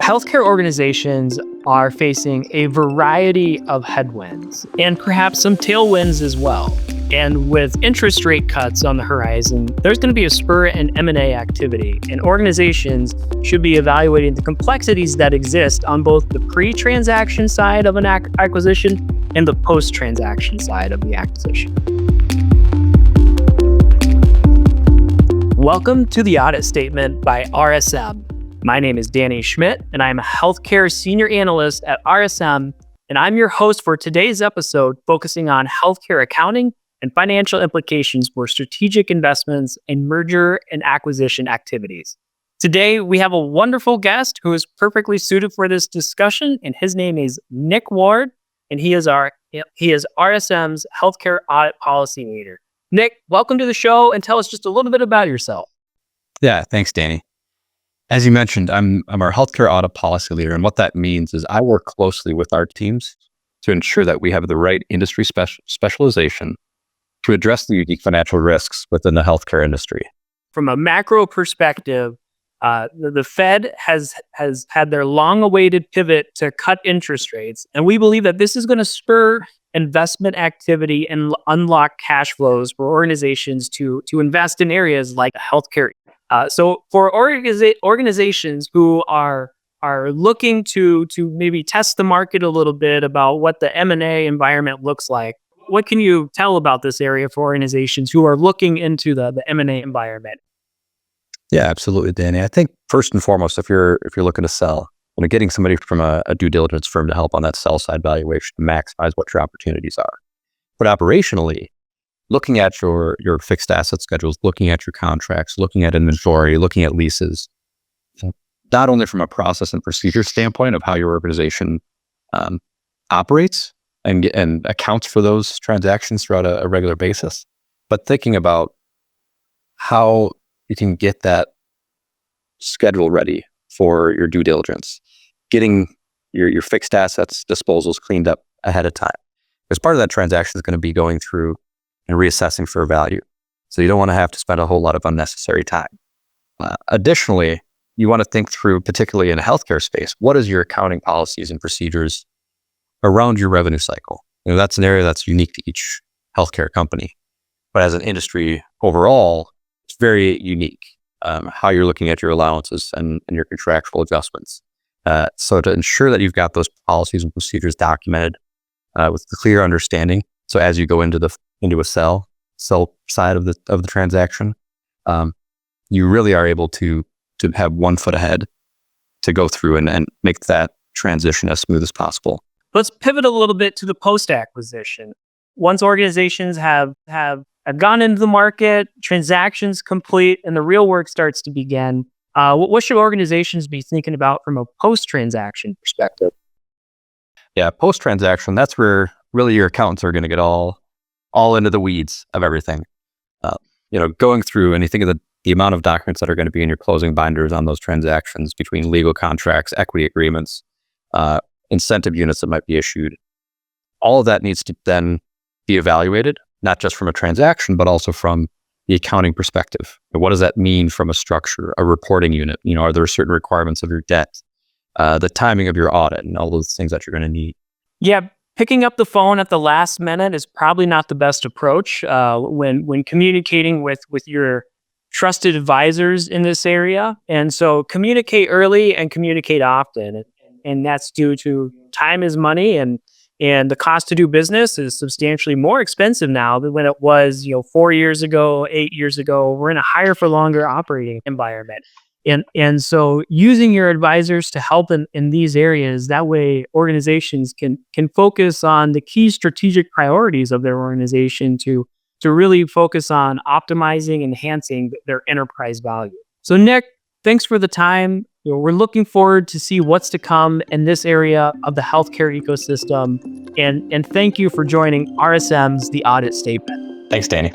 Healthcare organizations are facing a variety of headwinds and perhaps some tailwinds as well. And with interest rate cuts on the horizon, there's going to be a spur in M&A activity, and organizations should be evaluating the complexities that exist on both the pre-transaction side of an acquisition and the post-transaction side of the acquisition. Welcome to the Audit Statement by RSM. My name is Danny Schmidt, and I'm a healthcare senior analyst at RSM, and I'm your host for today's episode focusing on healthcare accounting and financial implications for strategic investments and merger and acquisition activities. Today, we have a wonderful guest who is perfectly suited for this discussion, and his name is Nick Ward, and he is RSM's healthcare audit policy leader. Nick, welcome to the show, and tell us just a little bit about yourself. Yeah, thanks, Danny. As you mentioned, I'm our healthcare audit policy leader, and what that means is I work closely with our teams to ensure that we have the right industry specialization to address the unique financial risks within the healthcare industry. From a macro perspective, the Fed has had their long-awaited pivot to cut interest rates, and we believe that this is going to spur investment activity and unlock cash flows for organizations to invest in areas like healthcare. So for organizations who are looking to maybe test the market a little bit about what the M&A environment looks like, what can you tell about this area for organizations who are looking into the M&A environment? Yeah, absolutely, Danny. I think first and foremost, if you're looking to sell, getting somebody from a due diligence firm to help on that sell side valuation to maximize what your opportunities are. But operationally, looking at your fixed asset schedules, looking at your contracts, looking at inventory, looking at leases, not only from a process and procedure standpoint of how your organization operates and accounts for those transactions throughout a regular basis, but thinking about how you can get that schedule ready for your due diligence, getting your fixed assets disposals cleaned up ahead of time. Because part of that transaction is going to be going through and reassessing for value. So you don't want to have to spend a whole lot of unnecessary time. Additionally, you want to think through, particularly in a healthcare space, what is your accounting policies and procedures around your revenue cycle? That's an area that's unique to each healthcare company. But as an industry overall, it's very unique, how you're looking at your allowances and your contractual adjustments. So to ensure that you've got those policies and procedures documented with a clear understanding. So as you go into a sell side of the transaction, you really are able to have 1 foot ahead to go through and make that transition as smooth as possible. Let's pivot a little bit to the post-acquisition. Once organizations have gone into the market, transactions complete, and the real work starts to begin, what should organizations be thinking about from a post-transaction perspective? Yeah, post-transaction, that's where really your accountants are going to get all into the weeds of everything. Going through, and you think of the amount of documents that are going to be in your closing binders on those transactions between legal contracts, equity agreements, incentive units that might be issued. All of that needs to then be evaluated, not just from a transaction, but also from the accounting perspective. What does that mean from a structure, a reporting unit? Are there certain requirements of your debt, the timing of your audit, and all those things that you're going to need? Yeah. Picking up the phone at the last minute is probably not the best approach when communicating with your trusted advisors in this area. And so communicate early and communicate often. And that's due to time is money, and the cost to do business is substantially more expensive now than when it was 4 years ago, 8 years ago. We're in a higher for longer operating environment. And so using your advisors to help in these areas, that way organizations can focus on the key strategic priorities of their organization to really focus on optimizing, enhancing their enterprise value. So Nick, thanks for the time. We're looking forward to see what's to come in this area of the healthcare ecosystem. And thank you for joining RSM's The Audit Statement. Thanks, Danny.